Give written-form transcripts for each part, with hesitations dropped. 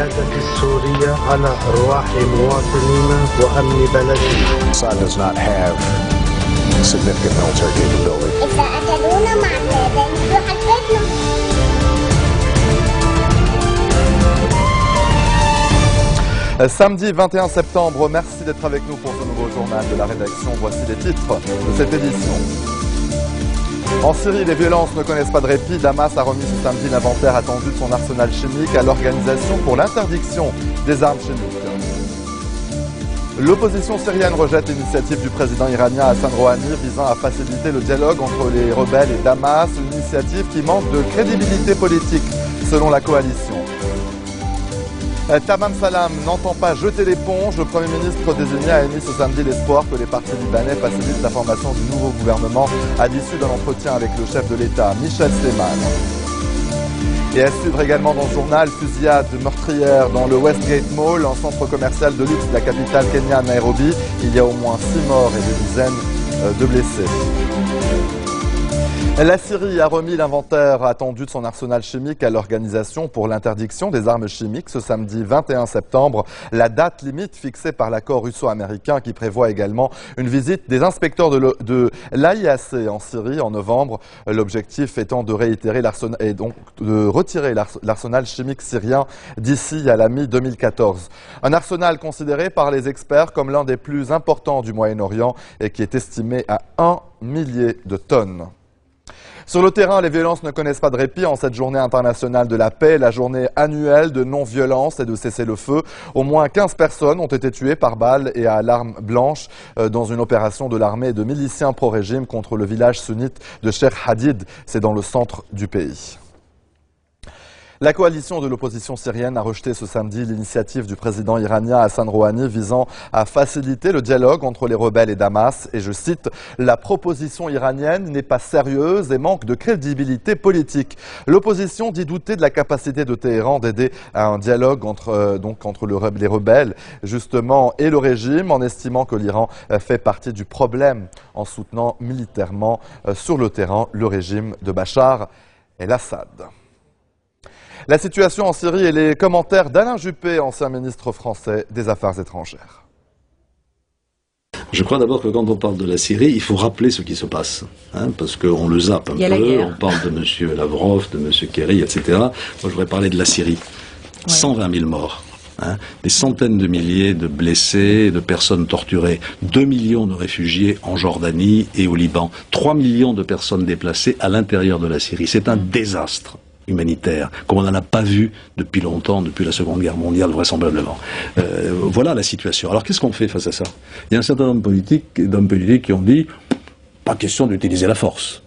العبادة السورية على أرواح مواطنينا وأمن بلدنا. Assad does not have significant military capability. إذا قتلونا مع اليابان يحددنا. Samedi 21 septembre, merci d'être avec nous pour ce nouveau journal de la rédaction. Voici les titres de cette édition. En Syrie, les violences ne connaissent pas de répit. Damas a remis ce samedi l'inventaire attendu de son arsenal chimique à l'Organisation pour l'interdiction des armes chimiques. L'opposition syrienne rejette l'initiative du président iranien Hassan Rouhani visant à faciliter le dialogue entre les rebelles et Damas, une initiative qui manque de crédibilité politique selon la coalition. Tamam Salam n'entend pas jeter l'éponge. Le Premier ministre désigné a émis ce samedi l'espoir que les partis libanais facilitent la formation du nouveau gouvernement à l'issue d'un entretien avec le chef de l'État, Michel Sleiman. Et à suivre également dans ce journal, fusillade meurtrière dans le Westgate Mall, un centre commercial de luxe de la capitale kenyane Nairobi. Il y a au moins 6 morts et des dizaines de blessés. La Syrie a remis l'inventaire attendu de son arsenal chimique à l'Organisation pour l'interdiction des armes chimiques ce samedi 21 septembre, la date limite fixée par l'accord russo-américain qui prévoit également une visite des inspecteurs de l'AIAC en Syrie en novembre, l'objectif étant de réitérer l'arsenal et donc de retirer l'arsenal chimique syrien d'ici à la mi-2014. Un arsenal considéré par les experts comme l'un des plus importants du Moyen-Orient et qui est estimé à 1 millier de tonnes. Sur le terrain, les violences ne connaissent pas de répit en cette journée internationale de la paix, la journée annuelle de non-violence et de cessez-le-feu. Au moins 15 personnes ont été tuées par balles et à l'arme blanche dans une opération de l'armée et de miliciens pro-régime contre le village sunnite de Sheikh Hadid. C'est dans le centre du pays. La coalition de l'opposition syrienne a rejeté ce samedi l'initiative du président iranien Hassan Rouhani visant à faciliter le dialogue entre les rebelles et Damas. Et je cite, « La proposition iranienne n'est pas sérieuse et manque de crédibilité politique ». L'opposition dit douter de la capacité de Téhéran d'aider à un dialogue entre les rebelles justement et le régime en estimant que l'Iran fait partie du problème en soutenant militairement sur le terrain le régime de Bachar el-Assad. La situation en Syrie et les commentaires d'Alain Juppé, ancien ministre français des Affaires étrangères. Je crois d'abord que quand on parle de la Syrie, il faut rappeler ce qui se passe, parce qu'on le zappe un peu, on parle de M. Lavrov, de M. Kerry, etc. Moi je voudrais parler de la Syrie. Ouais. 120 000 morts. Des centaines de milliers de blessés, de personnes torturées, 2 millions de réfugiés en Jordanie et au Liban, 3 millions de personnes déplacées à l'intérieur de la Syrie. C'est un désastre humanitaire, comme on n'en a pas vu depuis longtemps, depuis la Seconde Guerre mondiale, vraisemblablement. Voilà la situation. Alors qu'est-ce qu'on fait face à ça? Il y a un certain nombre d'hommes politiques qui ont dit, pas question d'utiliser la force.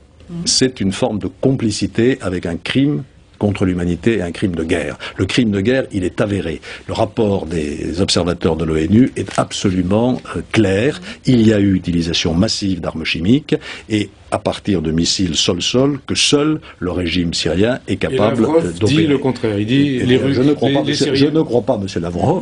C'est une forme de complicité avec un crime contre l'humanité et un crime de guerre. Le crime de guerre, il est avéré. Le rapport des observateurs de l'ONU est absolument clair. Il y a eu utilisation massive d'armes chimiques et à partir de missiles sol-sol que seul le régime syrien est capable d'opérer. Dit le contraire. Il dit les Russes, je ne crois pas, M. Lavrov.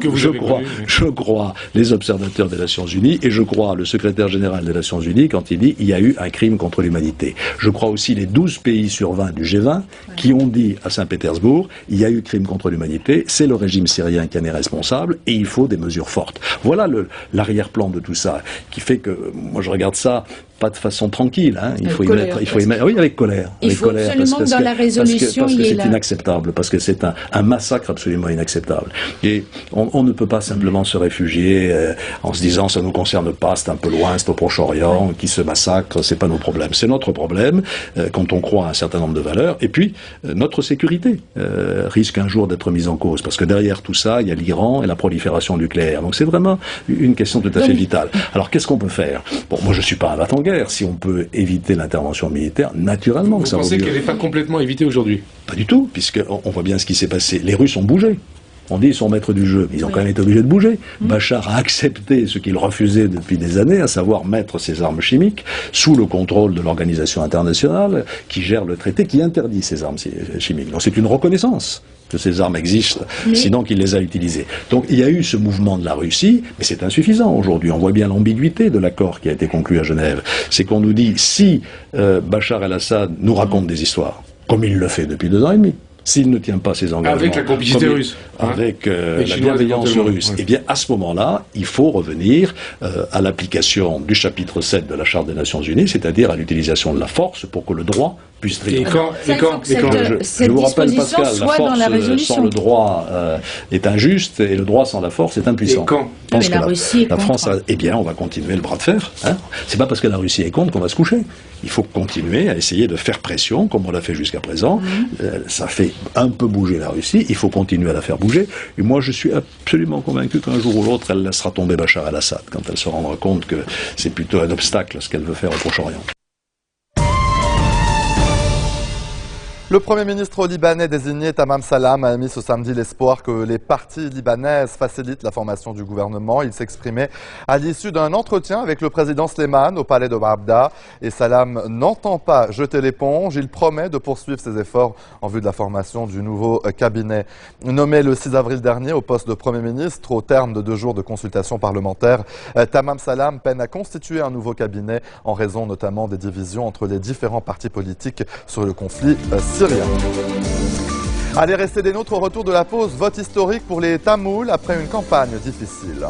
Je crois les observateurs des Nations Unies et je crois le secrétaire général des Nations Unies quand il dit il y a eu un crime contre l'humanité. Je crois aussi les 12 pays sur 20 du G20 qui ont dit à Saint-Pétersbourg il y a eu crime contre l'humanité, c'est le régime syrien qui en est responsable et il faut des mesures fortes. Voilà l'arrière-plan de tout ça qui fait que moi je regarde ça pas de façon tranquille, il faut y mettre, oui, avec colère. Il faut absolument que dans la résolution, parce que c'est inacceptable, parce que c'est un massacre absolument inacceptable. Et on ne peut pas simplement se réfugier en se disant ça nous concerne pas, c'est un peu loin, c'est au Proche-Orient, qui se massacre, c'est pas nos problèmes. C'est notre problème quand on croit à un certain nombre de valeurs. Et puis notre sécurité risque un jour d'être mise en cause, parce que derrière tout ça, il y a l'Iran et la prolifération nucléaire. Donc c'est vraiment une question tout à fait vitale. Alors qu'est-ce qu'on peut faire? Bon, moi je suis pas un battant guerre. Si on peut éviter l'intervention militaire, naturellement que ça va. Vous pensez qu'elle n'est pas complètement évitée aujourd'hui? Pas du tout, puisqu'on voit bien ce qui s'est passé. Les Russes ont bougé. On dit ils sont maîtres du jeu, mais ils ont quand même été obligés de bouger. Bachar a accepté ce qu'il refusait depuis des années, à savoir mettre ses armes chimiques sous le contrôle de l'organisation internationale qui gère le traité qui interdit ces armes chimiques. Donc c'est une reconnaissance que ces armes existent, sinon qu'il les a utilisées. Donc il y a eu ce mouvement de la Russie, mais c'est insuffisant aujourd'hui. On voit bien l'ambiguïté de l'accord qui a été conclu à Genève. C'est qu'on nous dit, si Bachar el-Assad nous raconte des histoires, comme il le fait depuis 2 ans et demi, s'il ne tient pas ses engagements... Avec la complicité russe. Avec la bienveillance russe. Ouais. Eh bien, à ce moment-là, il faut revenir à l'application du chapitre 7 de la Charte des Nations Unies, c'est-à-dire à l'utilisation de la force pour que le droit puisse triompher. Je vous rappelle, Pascal, la force sans le droit est injuste et le droit sans la force est impuissant. Et quand mais la Russie est la France, contre. eh bien, on va continuer le bras de fer. Hein. C'est pas parce que la Russie est contre qu'on va se coucher. Il faut continuer à essayer de faire pression, comme on l'a fait jusqu'à présent. Ça fait un peu bouger la Russie. Il faut continuer à la faire bouger. Et moi, je suis absolument convaincu qu'un jour ou l'autre, elle laissera tomber Bachar el-Assad quand elle se rendra compte que c'est plutôt un obstacle ce qu'elle veut faire au Proche-Orient. Le Premier ministre libanais désigné Tamam Salam a émis ce samedi l'espoir que les parties libanaises facilitent la formation du gouvernement. Il s'exprimait à l'issue d'un entretien avec le président Sleiman au palais de Babda. Et Salam n'entend pas jeter l'éponge. Il promet de poursuivre ses efforts en vue de la formation du nouveau cabinet. Nommé le 6 avril dernier au poste de Premier ministre, au terme de 2 jours de consultation parlementaire, Tamam Salam peine à constituer un nouveau cabinet en raison notamment des divisions entre les différents partis politiques sur le conflit syrien. Allez, restez des nôtres au retour de la pause. Vote historique pour les Tamouls après une campagne difficile.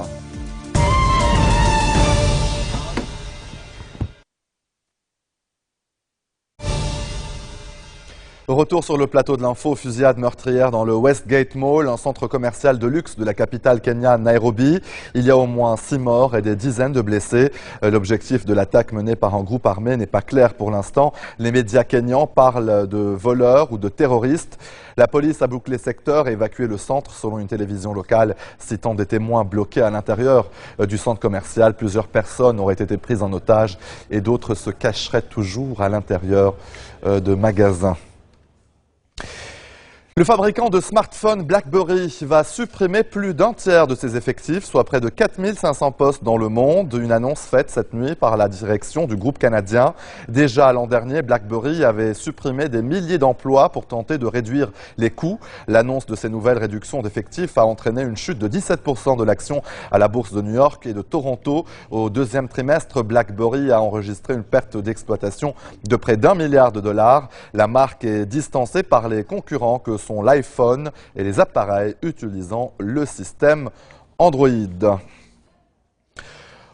Retour sur le plateau de l'info, fusillade meurtrière dans le Westgate Mall, un centre commercial de luxe de la capitale kenyane Nairobi. Il y a au moins 6 morts et des dizaines de blessés. L'objectif de l'attaque menée par un groupe armé n'est pas clair pour l'instant. Les médias kenyans parlent de voleurs ou de terroristes. La police a bouclé secteur et évacué le centre selon une télévision locale, citant des témoins bloqués à l'intérieur du centre commercial. Plusieurs personnes auraient été prises en otage et d'autres se cacheraient toujours à l'intérieur de magasins. Le fabricant de smartphones BlackBerry va supprimer plus d'un tiers de ses effectifs, soit près de 4500 postes dans le monde. Une annonce faite cette nuit par la direction du groupe canadien. Déjà l'an dernier, BlackBerry avait supprimé des milliers d'emplois pour tenter de réduire les coûts. L'annonce de ces nouvelles réductions d'effectifs a entraîné une chute de 17% de l'action à la bourse de New York et de Toronto. Au deuxième trimestre, BlackBerry a enregistré une perte d'exploitation de près d'1 milliard de dollars. La marque est distancée par les concurrents que sont l'iPhone et les appareils utilisant le système Android.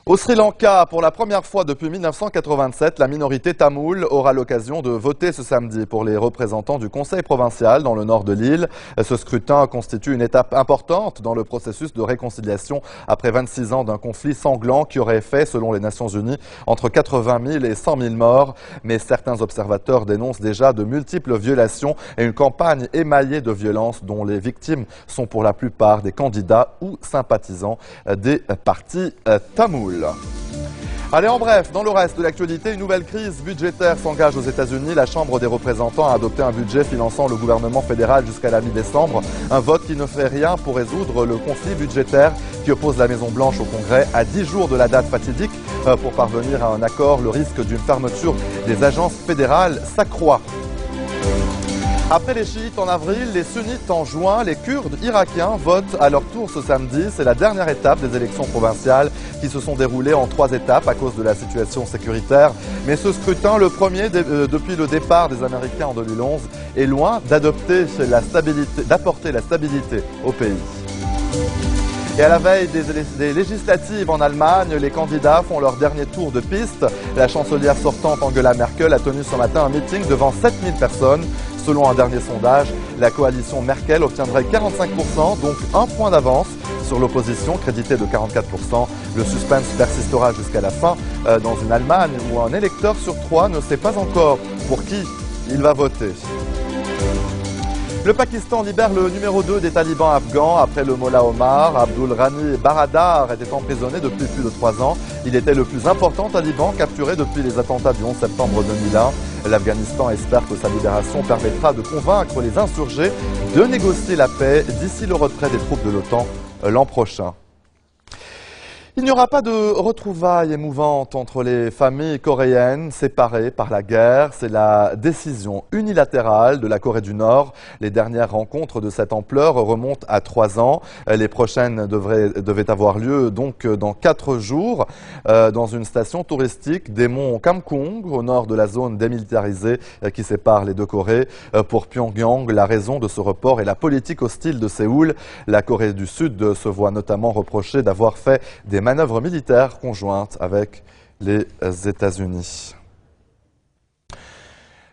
Au Sri Lanka, pour la première fois depuis 1987, la minorité tamoule aura l'occasion de voter ce samedi pour les représentants du Conseil provincial dans le nord de l'île. Ce scrutin constitue une étape importante dans le processus de réconciliation après 26 ans d'un conflit sanglant qui aurait fait, selon les Nations Unies, entre 80 000 et 100 000 morts. Mais certains observateurs dénoncent déjà de multiples violations et une campagne émaillée de violences dont les victimes sont pour la plupart des candidats ou sympathisants des partis tamouls. Allez, en bref, dans le reste de l'actualité, une nouvelle crise budgétaire s'engage aux États-Unis. La Chambre des représentants a adopté un budget finançant le gouvernement fédéral jusqu'à la mi-décembre. Un vote qui ne fait rien pour résoudre le conflit budgétaire qui oppose la Maison-Blanche au Congrès. À 10 jours de la date fatidique pour parvenir à un accord, le risque d'une fermeture des agences fédérales s'accroît. Après les chiites en avril, les sunnites en juin, les Kurdes irakiens votent à leur tour ce samedi. C'est la dernière étape des élections provinciales qui se sont déroulées en 3 étapes à cause de la situation sécuritaire. Mais ce scrutin, le premier depuis le départ des Américains en 2011, est loin d'apporter la stabilité au pays. Et à la veille des législatives en Allemagne, les candidats font leur dernier tour de piste. La chancelière sortante Angela Merkel a tenu ce matin un meeting devant 7000 personnes. Selon un dernier sondage, la coalition Merkel obtiendrait 45%, donc un point d'avance sur l'opposition, créditée de 44%. Le suspense persistera jusqu'à la fin dans une Allemagne où un électeur sur 3 ne sait pas encore pour qui il va voter. Le Pakistan libère le numéro 2 des talibans afghans après le Mollah Omar. Abdul Ghani Baradar était emprisonné depuis plus de 3 ans. Il était le plus important taliban capturé depuis les attentats du 11 septembre 2001. L'Afghanistan espère que sa libération permettra de convaincre les insurgés de négocier la paix d'ici le retrait des troupes de l'OTAN l'an prochain. Il n'y aura pas de retrouvailles émouvantes entre les familles coréennes séparées par la guerre. C'est la décision unilatérale de la Corée du Nord. Les dernières rencontres de cette ampleur remontent à 3 ans. Les prochaines devaient avoir lieu donc dans 4 jours dans une station touristique des monts Kamkung, au nord de la zone démilitarisée qui sépare les deux Corées. Pour Pyongyang, la raison de ce report est la politique hostile de Séoul. La Corée du Sud se voit notamment reprocher d'avoir fait des manœuvres militaires conjointes avec les États-Unis.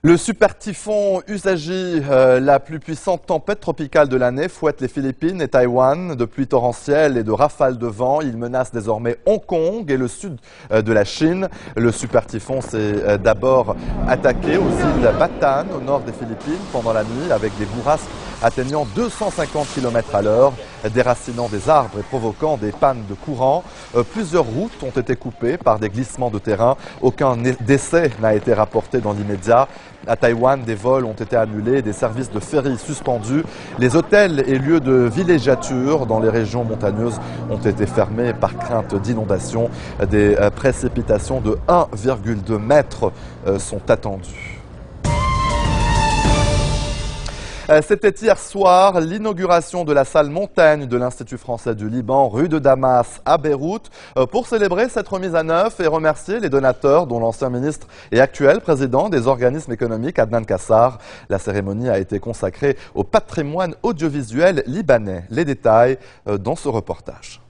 Le super typhon Usagi, la plus puissante tempête tropicale de l'année, fouette les Philippines et Taïwan. De pluies torrentielles et de rafales de vent, il menace désormais Hong Kong et le sud de la Chine. Le super typhon s'est d'abord attaqué aux îles Bataan, au nord des Philippines, pendant la nuit, avec des bourrasques atteignant 250 km à l'heure, déracinant des arbres et provoquant des pannes de courant. Plusieurs routes ont été coupées par des glissements de terrain. Aucun décès n'a été rapporté dans l'immédiat. À Taïwan, des vols ont été annulés, des services de ferry suspendus. Les hôtels et lieux de villégiature dans les régions montagneuses ont été fermés par crainte d'inondation. Des précipitations de 1,2 mètre sont attendues. C'était hier soir l'inauguration de la salle Montaigne de l'Institut français du Liban, rue de Damas à Beyrouth, pour célébrer cette remise à neuf et remercier les donateurs, dont l'ancien ministre et actuel président des organismes économiques, Adnan Kassar. La cérémonie a été consacrée au patrimoine audiovisuel libanais. Les détails dans ce reportage.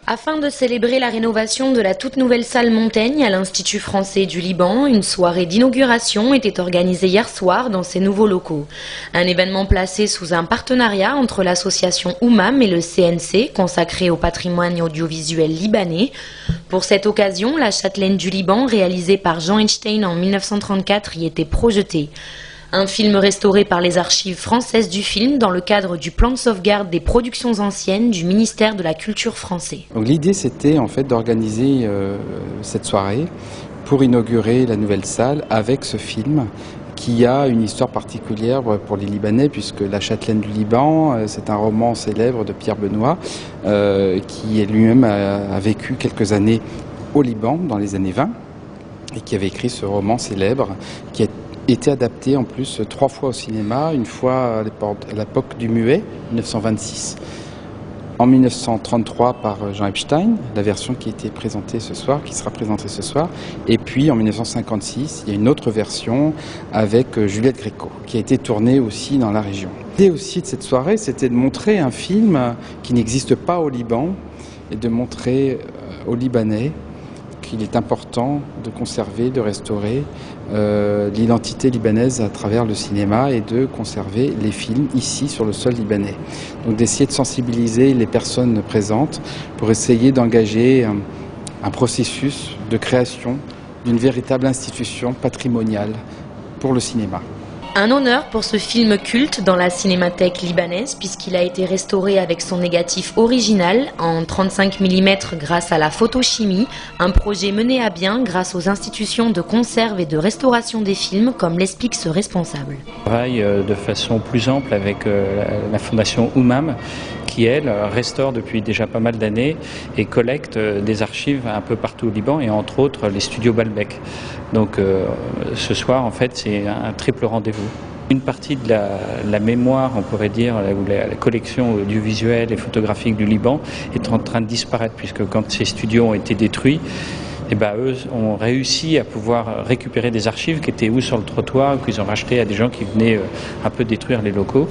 Afin de célébrer la rénovation de la toute nouvelle salle Montaigne à l'Institut français du Liban, une soirée d'inauguration était organisée hier soir dans ces nouveaux locaux. Un événement placé sous un partenariat entre l'association Oumam et le CNC, consacré au patrimoine audiovisuel libanais. Pour cette occasion, la châtelaine du Liban, réalisée par Jean Einstein en 1934, y était projetée. Un film restauré par les archives françaises du film dans le cadre du plan de sauvegarde des productions anciennes du ministère de la Culture français. L'idée, c'était en fait d'organiser cette soirée pour inaugurer la nouvelle salle avec ce film qui a une histoire particulière pour les Libanais, puisque La Châtelaine du Liban, c'est un roman célèbre de Pierre Benoît, qui lui-même a vécu quelques années au Liban dans les années 20, et qui avait écrit ce roman célèbre, qui a été adapté en plus 3 fois au cinéma, une fois à l'époque du muet, 1926, en 1933 par Jean Epstein, la version qui a été présentée ce soir, qui sera présentée ce soir, et puis en 1956, il y a une autre version avec Juliette Gréco, qui a été tournée aussi dans la région. L'idée aussi de cette soirée, c'était de montrer un film qui n'existe pas au Liban, et de montrer aux Libanais qu'il est important de conserver, de restaurer l'identité libanaise à travers le cinéma et de conserver les films ici sur le sol libanais. Donc d'essayer de sensibiliser les personnes présentes pour essayer d'engager un processus de création d'une véritable institution patrimoniale pour le cinéma. Un honneur pour ce film culte dans la cinémathèque libanaise puisqu'il a été restauré avec son négatif original en 35 mm grâce à la photochimie, un projet mené à bien grâce aux institutions de conserve et de restauration des films comme l'explique ce responsable. On travaille de façon plus ample avec la fondation Oumam qui, elle, restaure depuis déjà pas mal d'années et collecte des archives un peu partout au Liban et entre autres les studios Balbec. Donc ce soir, en fait, c'est un triple rendez-vous. Une partie de la mémoire, on pourrait dire, ou la collection audiovisuelle et photographique du Liban est en train de disparaître puisque quand ces studios ont été détruits, et ben, eux ont réussi à pouvoir récupérer des archives qui étaient ou sur le trottoir ou qu'ils ont racheté à des gens qui venaient un peu détruire les locaux.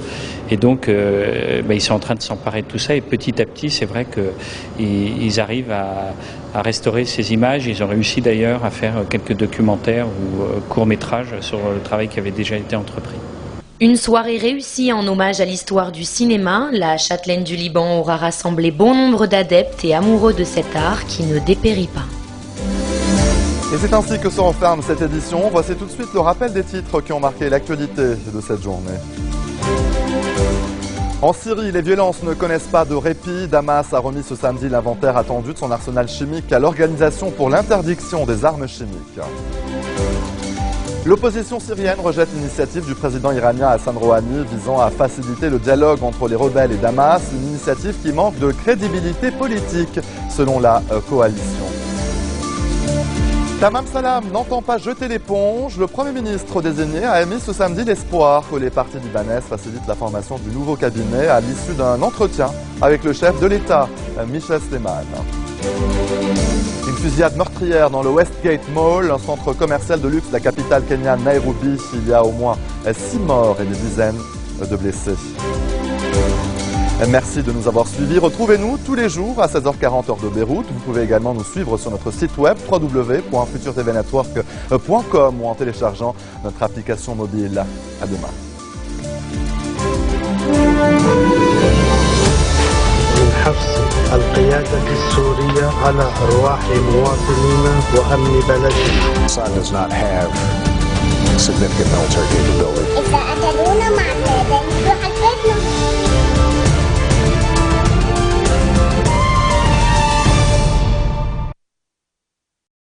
Et donc, ils sont en train de s'emparer de tout ça. Et petit à petit, c'est vrai qu'ils arrivent à restaurer ces images. Ils ont réussi d'ailleurs à faire quelques documentaires ou courts-métrages sur le travail qui avait déjà été entrepris. Une soirée réussie en hommage à l'histoire du cinéma. La Châtelaine du Liban aura rassemblé bon nombre d'adeptes et amoureux de cet art qui ne dépérit pas. Et c'est ainsi que se referme cette édition. Voici tout de suite le rappel des titres qui ont marqué l'actualité de cette journée. En Syrie, les violences ne connaissent pas de répit. Damas a remis ce samedi l'inventaire attendu de son arsenal chimique à l'Organisation pour l'interdiction des armes chimiques. L'opposition syrienne rejette l'initiative du président iranien Hassan Rouhani visant à faciliter le dialogue entre les rebelles et Damas, une initiative qui manque de crédibilité politique, selon la coalition. Tamam Salam n'entend pas jeter l'éponge. Le Premier ministre désigné a émis ce samedi l'espoir que les partis libanaises facilitent la formation du nouveau cabinet à l'issue d'un entretien avec le chef de l'État, Michel Sleiman. Une fusillade meurtrière dans le Westgate Mall, un centre commercial de luxe de la capitale kenyane Nairobi. Il y a au moins 6 morts et des dizaines de blessés. Merci de nous avoir suivis. Retrouvez-nous tous les jours à 16h40 heure de Beyrouth. Vous pouvez également nous suivre sur notre site web www.futurtvnetwork.com ou en téléchargeant notre application mobile. À demain. من حرص القيادة السورية على أرواح مواطنينا وأمن بلدنا. Assad does not have significant military capability.